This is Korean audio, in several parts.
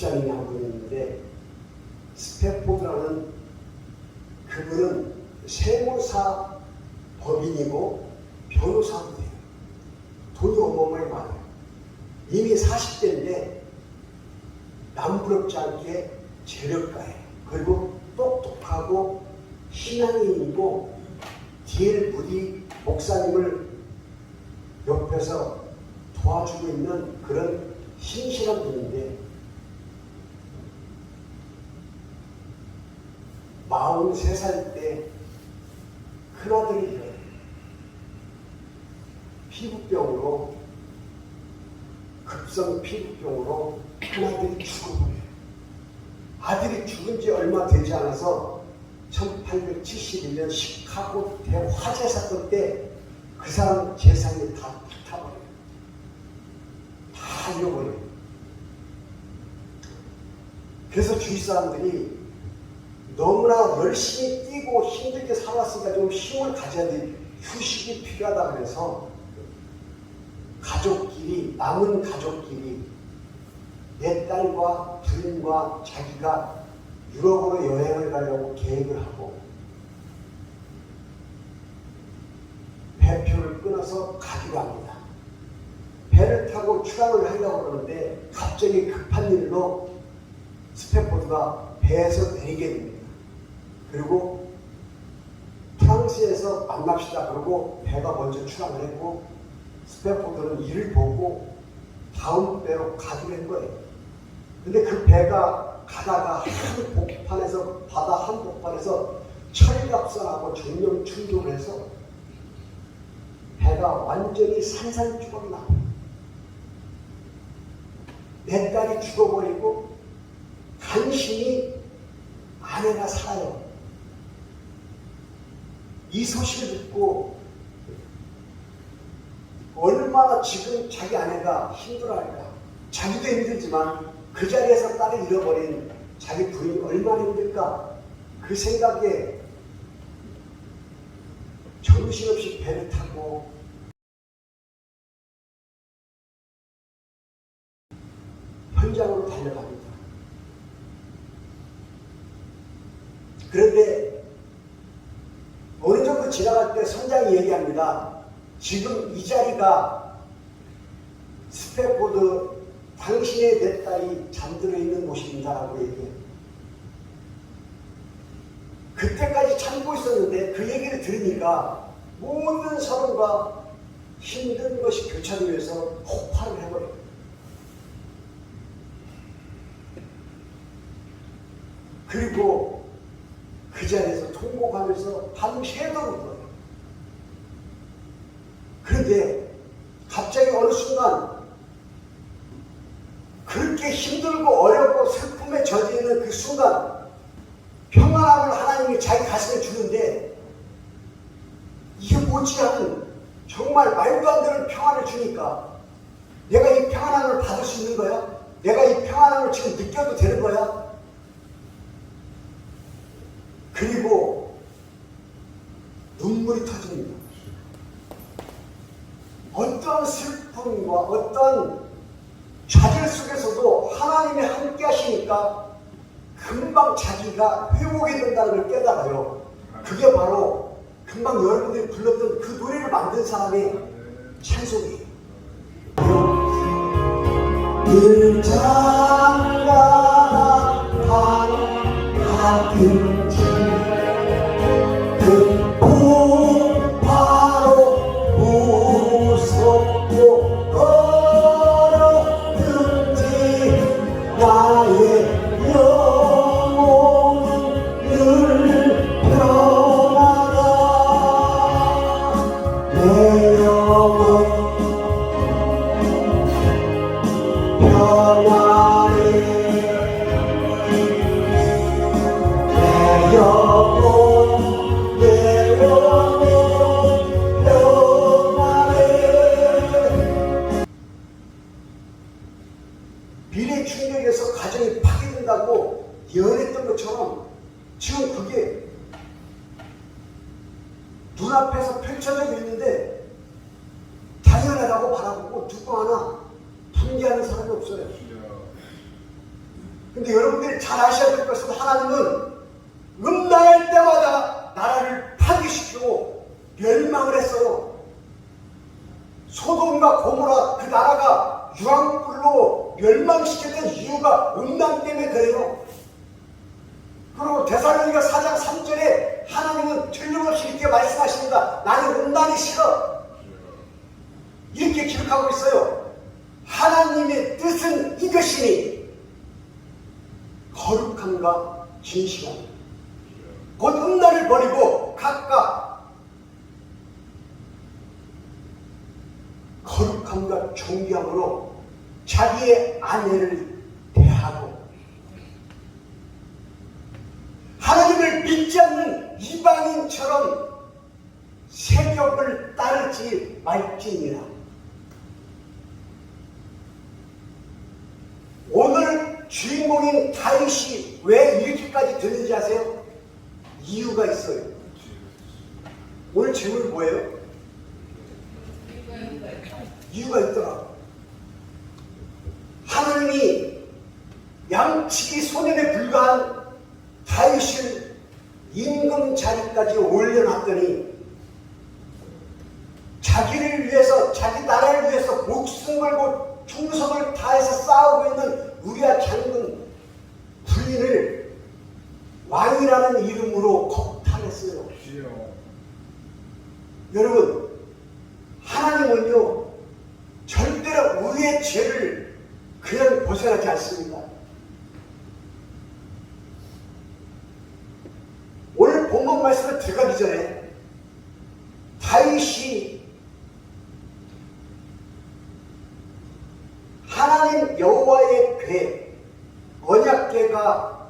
집사님이 한 분 있는데 스태포드라는 그분은 세무사 법인이고 변호사도 돼요. 돈이 어마어마하게 많아요. 이미 40대인데 남부럽지 않게 재력가예요. 그리고 똑똑하고 신앙인이고 D.L. 무디 목사님을 옆에서 도와주고 있는 그런 신실한 분인데 43살 때 큰아들이 잃어요. 피부병으로, 급성 피부병으로 큰아들이 죽어버려요. 아들이 죽은 지 얼마 되지 않아서 1871년 시카고 대화재 사건 때 그 사람 재산이 다 불타버려요. 다 잃어버려요. 그래서 주위 사람들이 너무나 열심히 뛰고 힘들게 살았으니까 좀 힘을 가져야 돼. 휴식이 필요하다 그래서 가족끼리, 남은 가족끼리 내 딸과 부인과 자기가 유럽으로 여행을 가려고 계획을 하고 배표를 끊어서 가기로 합니다. 배를 타고 출항을 하려고 그러는데 갑자기 급한 일로 스태포드가 배에서 내리게 됩니다. 그리고 프랑스에서 만납시다 그러고 배가 먼저 출항을 했고 스태포드는 이를 보고 다음 배로 가기로 한 거예요. 근데 그 배가 가다가 한 복판에서 바다 한 복판에서 철갑선하고 정령 충돌을 해서 배가 완전히 산산조각이 나고 내 딸이 죽어버리고 간신히 아내가 살아요. 이 소식을 듣고 얼마나 지금 자기 아내가 힘들어할까. 자기도 힘들지만 그 자리에서 딸을 잃어버린 자기 부인이 얼마나 힘들까. 그 생각에 정신없이 배를 타고 현장으로 달려갑니다. 그런데 어느 정도 지나갈 때 선장이 얘기합니다. 지금 이 자리가 스태포드 당신의 내 딸이 잠들어 있는 곳입니다라고 얘기해요. 그때까지 참고 있었는데 그 얘기를 들으니까 모든 서로가 힘든 것이 교차되면서 폭발을 해버려요. 그리고 그 자리에서 통곡하면서 밤새도록 울어요. 그런데 갑자기 어느 순간 그렇게 힘들고 어렵고 슬픔에 젖어 있는 그 순간 평안함을 하나님이 자기 가슴에 주는데 이게 못지않은 정말 말도 안 되는 평안을 주니까 내가 이 평안함을 받을 수 있는 거야? 내가 이 평안함을 지금 느껴도 되는 거야? 그리고 눈물이 터집니다. 어떤 슬픔과 어떤 좌절 속에서도 하나님이 함께 하시니까 금방 자기가 회복이 된다는 걸 깨달아요. 그게 바로 금방 여러분들이 불렀던 그 노래를 만든 사람의 찬송이에요. 늘 장가가 같은 그 바로 무섭고 어렵든지 나의 영혼은 늘 평안하다. 내 영혼 평안해. 내 영혼 비례 충격에서 가정이 파괴된다고 예언했던 것처럼 지금 그게 눈앞에서 펼쳐져 있는데 당연하다고 바라보고 누구 하나 분개하는 사람이 없어요. 근데 여러분들이 잘 아셔야 될 것은 하나님은 음란할 때마다 나라를 파괴시키고 멸망을 했어요. 소돔과 고모라 그 나라가 유황불로 멸망시켰던 이유가 음란 때문에 그래요. 그리고 데살로니가 4장 3절에 하나님은 틀림없이 이렇게 말씀하십니다. 나는 음란이 싫어. 이렇게 기록하고 있어요. 하나님의 뜻은 이것이니 거룩함과 진실함. 곧 음란을 버리고 각각 거룩함과 존귀함으로 자기의 아내를 대하고 하나님을 믿지 않는 이방인처럼 세력을 따르지 말지니라. 오늘 주인공인 다윗이 왜 이렇게까지 듣는지 아세요? 이유가 있어요. 오늘 질문 뭐예요? 이유가 있더라. 하나님이 양치기 소년에 불과한 다윗을 임금 자리까지 올려놨더니 자기를 위해서, 자기 나라를 위해서 목숨 걸고 충성을 다해서 싸우고 있는 우리아 장군 부인을 왕이라는 이름으로 겁탈했어요. 여러분, 하나님은요 절대로 우리의 죄를 그냥 벗어나지 않습니다. 오늘 본문 말씀에 들어가기 전에 다윗이 하나님 여호와의 궤, 언약궤가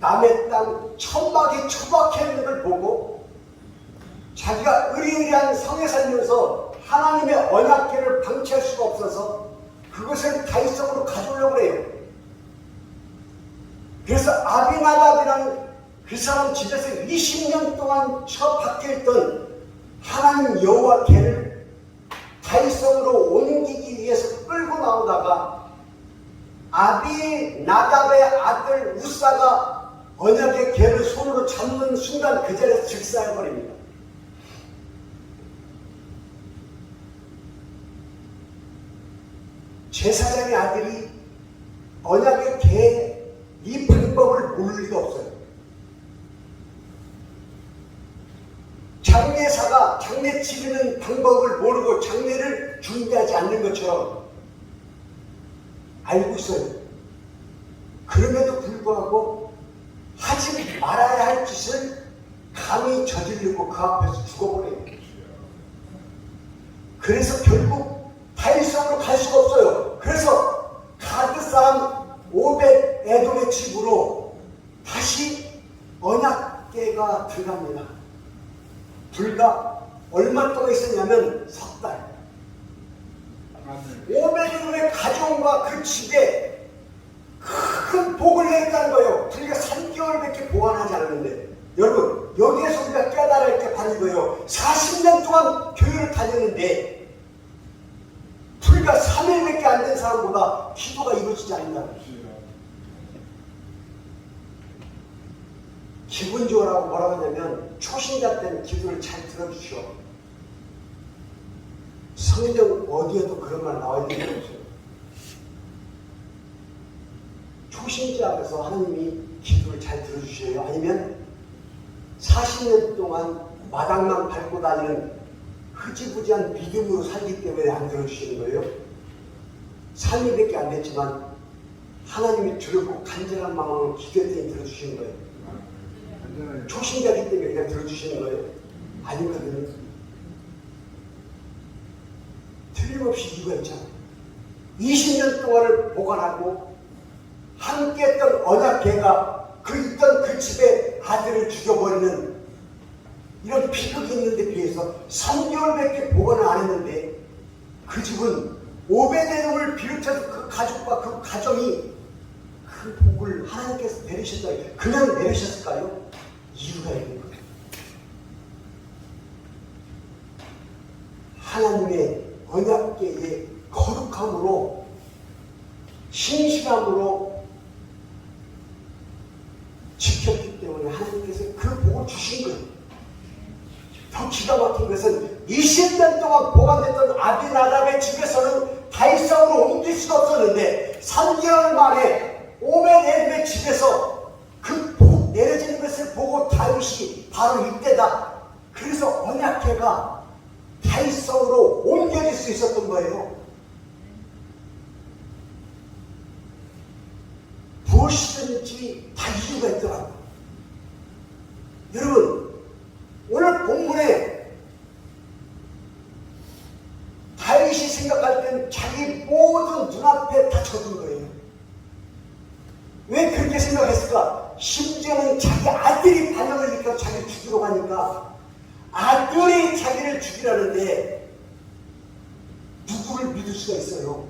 남의 땅 천막에 처박혀 있는 걸 보고 자기가 의리의리한 성에 살면서 하나님의 언약궤를 방치할 수가 없어서 그것을 다윗성으로 가져오려고 해요. 그래서 아비나답이라는 그 사람 집에서 20년 동안 처박혀있던 하나님 여호와 궤를 다윗성으로 옮기기 위해서 끌고 나오다가 아비나답의 아들 우사가 언약의 궤를 손으로 잡는 순간 그 자리에서 즉사해버립니다. 제사장의 아들이 언약의 궤 이 방법을 모를 리가 없어요. 장례사가 장례 치르는 방법을 모르고 장례를 준비하지 않는 것처럼 알고 있어요. 그럼에도 불구하고 하지 말아야 할 짓을 감히 저지르고 그 앞에서 죽어버려요. 그래서 결국 다윗성으로 갈 수가 없어요. 그래서 가드 사람 오벳 에돔의 집으로 다시 언약궤가 들어갑니다. 불과 얼마 동안 있었냐면 석 달. 오벳 에돔의 가정과 그 집에 큰 복을 내렸다는 거예요. 불과 3개월밖에 보관하지 않았는데, 여러분 여기에서 우리가 깨달아야 할 게 바로 이거예요. 40년 동안 교회를 다녔는데 불과 3일밖에 안 된 사람보다 기도가 이루어지지 않는다는 거죠. 기분 좋으라고 뭐라고 하냐면 초신자 때는 기도를 잘 들어주시오. 성경 어디에도 그런 말 나와 있는 게 없어요. 초신자에서 하나님이 기도를 잘 들어주셔요? 아니면 40년 동안 마당만 밟고 다니는 흐지부지한 믿음으로 살기 때문에 안 들어주시는 거예요? 3일밖에 안 됐지만 하나님이 들었고 간절한 마음으로 기도했더니 들어주시는 거예요. 초신자이기 때문에 그냥 들어주시는 거예요? 아니거든요. 틀림없이 이유가 있잖아요. 20년 동안을 보관하고 함께 했던 언약궤가 있던 그 집에 아들을 죽여버리는 이런 비극이 있는데 비해서 3개월밖에 보관을 안 했는데 그 집은 오베데돔을 비롯해서 그 가족과 그 가정이 그 복을 하나님께서 내리셨다. 그냥 내리셨을까요? 이유가 있는 거예요. 하나님의 언약궤의 거룩함으로 신실함으로 지켰기 때문에 하나님께서 그 복을 주신 거예요. 더 기가 막힌 것은 20년 동안 보관됐던 아비나답의 집에서는 다윗성으로 옮길 수가 없었는데 3개월 만에 오벳에돔의 집에서 그 복 내려지는 것을 보고 다윗이 바로 이때다. 그래서 언약궤가 다윗성으로 옮겨질 수 있었던 거예요. 무엇이든지 다 이유가 있더라고요. 여러분, 오늘 본문에 다윗이 생각할 때는 자기 모든 눈앞에 다 적은 거예요. 왜 그렇게 생각했을까? 심지어는 자기 아들이 반역을 일으켜 자기를 죽이러 가니까 아들이 자기를 죽이라는데 누구를 믿을 수가 있어요?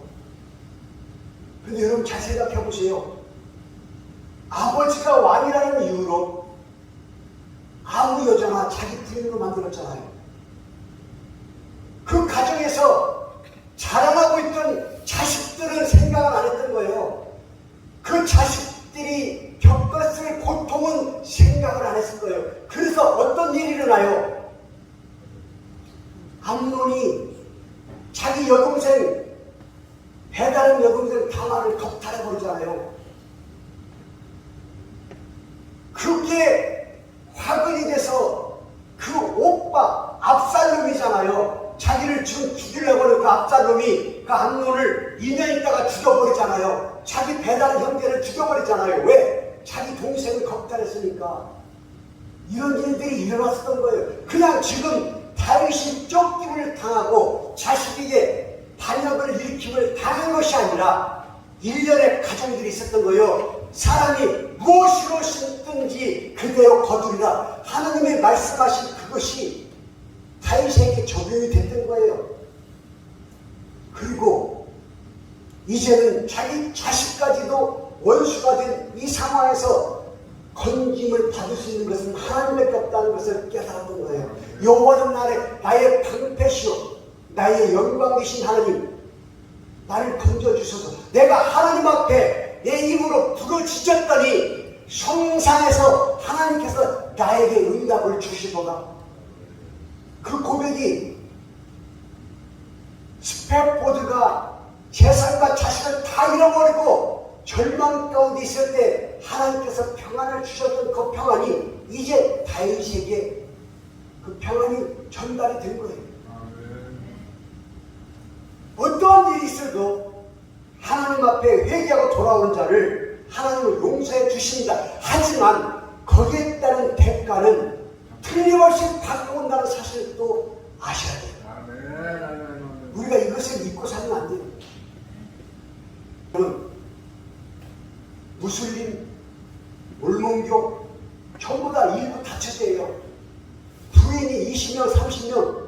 근데 여러분 잘 생각해 보세요. 아버지가 왕이라는 이유로 아무 여자나 자기 부인으로 만들었잖아요. 그 가정에서 자라나고 있던 자식들은 생각을 안 했던 거예요. 그 자식들이 겪었을 고통은 생각을 안 했을 거예요. 그래서 어떤 일이 일어나요? 암논이 자기 여동생, 배다른 여동생 다말을 겁탈해 버리잖아요. 그게 화근이 돼서 그 오빠 압살롬이잖아요. 자기를 지금 죽이려고 하는 그 압살롬이 그 암논을 2년 있다가 죽여버리잖아요. 자기 배다른 형제를 죽여버리잖아요. 왜? 자기 동생을 겁탈했으니까. 이런 일들이 일어났었던 거예요. 그냥 지금 다윗이 쫓김을 당하고 자식에게 반역을 일으킴을 당한 것이 아니라 일련의 가정들이 있었던 거예요. 사람이 무엇으로 심든지 그대로 거두리라. 하나님의 말씀하신 그것이 다윗에게 적용이 됐던 거예요. 그리고 이제는 자기 자식까지도 원수가 된 이 상황에서 건짐을 받을 수 있는 것은 하나님밖에 없다는 것을 깨달았던 거예요. 여호와는 나의 방패시오 나의 영광이신 하나님, 나를 건져주셔서 내가 하나님 앞에 내 입으로 부르짖었더니 성상에서 하나님께서 나에게 응답을 주시도다. 그 고백이 스페포드가 재산과 자식을 다 잃어버리고 절망 가운데 있을 때 하나님께서 평안을 주셨던 그 평안이 이제 다윗에게 그 평안이 전달이 된 거예요. 어떠한 일이 있어도 하나님 앞에 회개하고 돌아오는 자를 하나님은 용서해 주신다. 하지만 거기에 따른 대가는 틀림없이 바꿔온다는 사실을 또 아셔야 돼요. 우리가 이것을 믿고 살면 안 돼요. 여러분, 무슬림, 몰몬교 전부 다 일부 다처제예요. 부인이 20명, 30명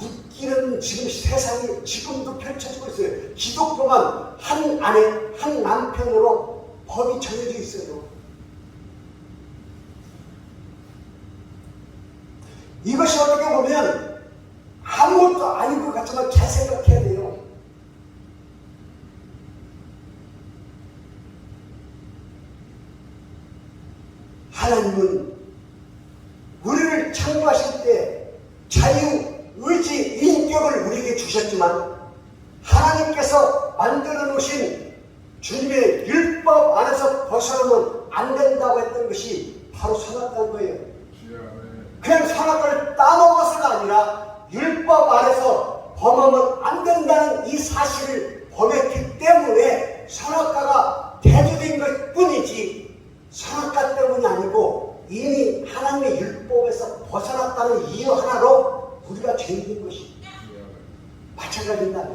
웃기는 지금 세상이 지금도 펼쳐지고 있어요. 기독교만 한 아내, 한 남편으로 법이 정해져 있어요. 이것이 어떻게 보면 아무것도 아닌 것 같지만 잘 생각해야 돼요. 하나님은 우리를 창조하실 때 자유, 의지, 인격을 우리에게 주셨지만 하나님께서 만들어 놓으신 주님의 율법 안에서 벗어나면 안 된다고 했던 것이 바로 선악과인 거예요. 그냥 선악과를 따먹어서가 아니라 율법 안에서 범하면 안 된다는 이 사실을 범했기 때문에 선악과가 대두된 것 뿐이지 선악과 때문이 아니고 이미 하나님의 율법에서 벗어났다는 이유 하나로 우리가 죄인된 것이 마찬가지입니다.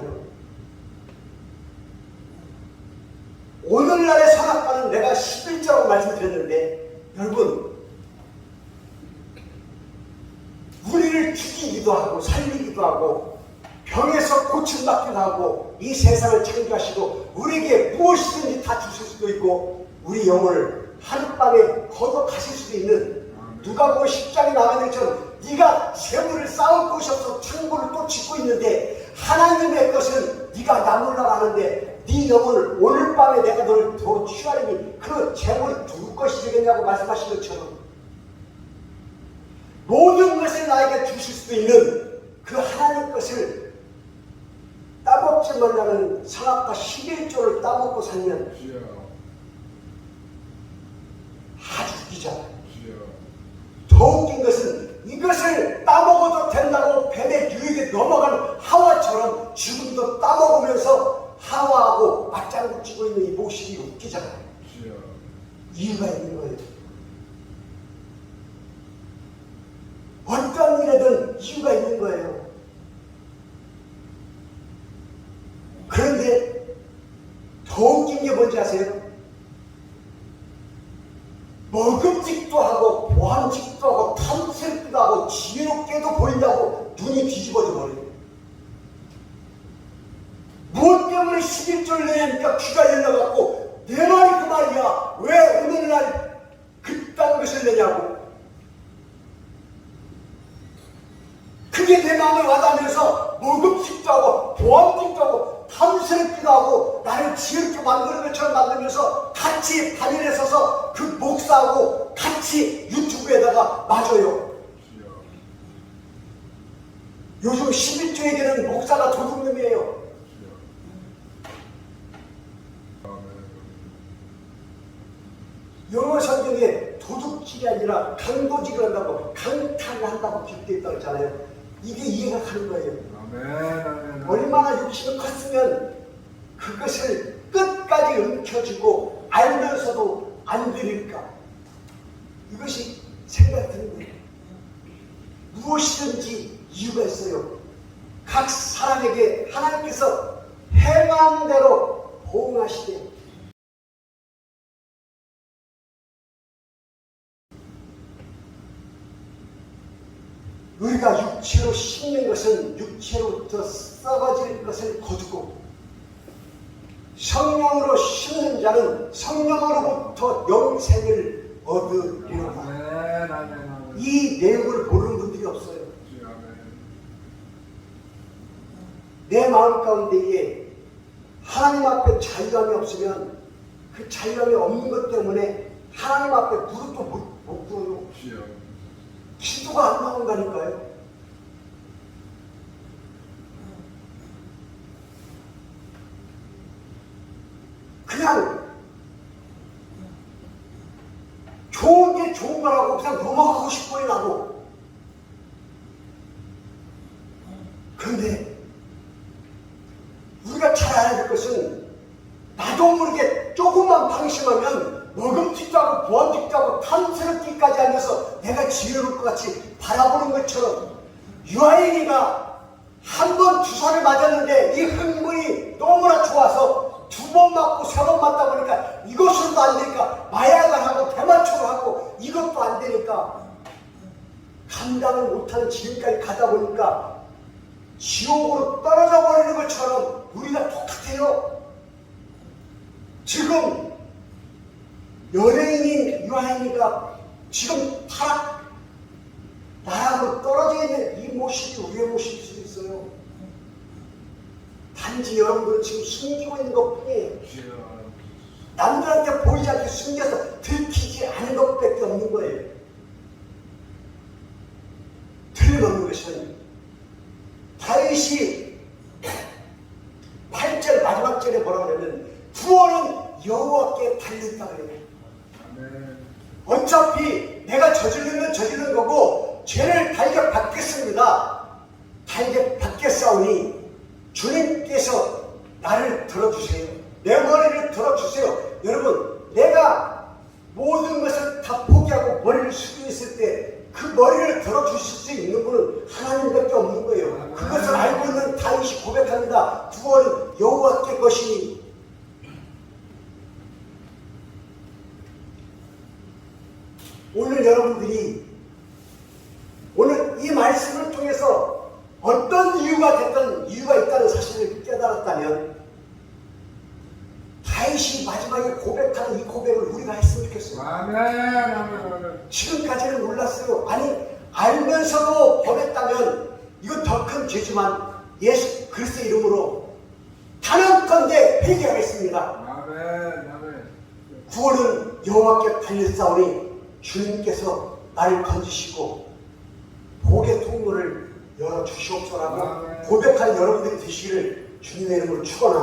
오늘날의 선악과는 내가 11조라고 말씀드렸는데 여러분, 우리를 죽이기도 하고 살리기도 하고 병에서 고침받기도 하고 이 세상을 창조하시고 우리에게 무엇이든지 다 주실 수도 있고 우리 영혼을 하룻밤에 걷어 가실 수도 있는 누가복음 10장에 나와 있는 것처럼 네가 재물을 쌓을 곳이 없어서 창고를 또 짓고 있는데 하나님의 것은 네가 나물라 하는데 네 네 영혼을 오늘 밤에 내가 너를 더 취하리니 그 재물이 누구 것이 되겠냐고 말씀하신 것처럼 모든 것을 나에게 주실 수 있는 그 하나님 것을 따먹지 말라는 상합과 11조를 따먹고 살면 아주 웃기잖아요. 더 웃긴 것은 이것을 따먹어도 된다고 뱀의 유혹에 넘어가는 하와처럼 지금도 따먹으면서 하와하고 맞장구 치고 있는 이 모습이 웃기잖아요. 이유가 있는 거예요. 어떤 일에든 이유가 있는 거예요. 그런데 더 웃긴 게 뭔지 아세요? 먹음직도 하고 보암직도 하고 탐스럽기도 하고 지혜롭게도 보인다고 눈이 뒤집어져 버려요. 무엇 때문에 11조를 내니까 귀가 열려갖고 내 말이 그 말이야. 왜 오늘날 그딴 것을 내냐고. 그게 내 마음에 와닿으면서 먹음직도 하고 보암직도 하고 탐스럽기도 하고 나를 지혜롭게 만드는 것처럼 만들면서 같이 단일에 서서 그 목사하고 같이 유튜브에다가 맞아요. 요즘 11조에게는 목사가 도둑놈이에요. 영어 성경에 도둑질이 아니라 강도질을 한다고 강탈을 한다고 기록되어 있다고 했잖아요. 이게 이해가 가는 거예요. 아멘. 얼마나 욕심이 컸으면 그것을 끝까지 움켜쥐고 알면서도 안 드릴까. 이것이 생각이 드는 거예요. 무엇이든지 이유가 있어요. 각 사람에게 하나님께서 행한 대로 보응하시되 우리가 육체로 심는 것은 육체로부터 썩어질 것을 거두고 성령으로 심는 자는 성령으로부터 영생을 얻으리로다. 이 내용을 모르는 분들이 없어요. 내 마음 가운데에 하나님 앞에 자유함이 없으면 그 자유함이 없는 것 때문에 하나님 앞에 무릎도 못 꿇어요. 기도가 안 나온다니까요. 그냥 좋은 게 좋은 거라고 그냥 넘어가고 싶어요 나도. 그런데 우리가 잘 알아야 될 것은 나도 모르게 조금만 방심하면 먹음직도 하고 보암직도 하고 탐스럽기까지 하면서 내가 지혜로울 것 같이 바라보는 것처럼 유아인이가 한 번 주사를 맞았는데 이 흥분이 너무나 좋아서 2번 맞고 3번 맞다 보니까 이것으로도 안 되니까 마약을 하고 대마초를 하고 이것도 안 되니까 감당을 못하는 지금까지 가다 보니까 지옥으로 떨어져 버리는 것처럼 우리가 똑같아요. 지금 연예인인 유아인이가 지금 타락 나라고 떨어져 있는 이 모습이 우리의 모습일 수도 있어요. 단지 여러분들은 지금 숨기고 있는 것 뿐이에요. 남들한테 보이지 않게 숨겨서 들키지 않은 것밖에 없는 거예요. 틀림없는 것은 다윗이 8절 마지막 절에 뭐라고 하냐면 구원은 여호와께 달렸다 그래요. 어차피 내가 저지르면 저지른 거고 죄를 달게 받겠습니다. 달게 받겠사오니 주님께서 나를 들어주세요. 내 머리를 들어주세요. 여러분, 내가 모든 것을 다 포기하고 머리를 숙여 있을 때 그 머리를 들어주실 수 있는 분은 하나님밖에 없는 거예요. 그것을 알고 있는 다윗이 고백합니다. 구원은 여호와께 것이니. 오늘 여러분들이 오늘 이 말씀을 통해서 어떤 이유가 됐든 이유가 있다는 사실을 깨달았다면 다윗이 마지막에 고백하는 이 고백을 우리가 했으면 좋겠어요. 아멘. 지금까지는 몰랐어요. 아니 알면서도 범했다면 이건 더 큰 죄지만 예수 그리스도 이름으로 단언컨대 회개하겠습니다. 있습니다. 아멘, 아멘. 구원은 여호와께 달렸사오니 주님께서 나를 건지시고 복의 통로를 열어주시옵소라고 고백하는 여러분들이 되시기를 주님의 이름으로 축원합니다.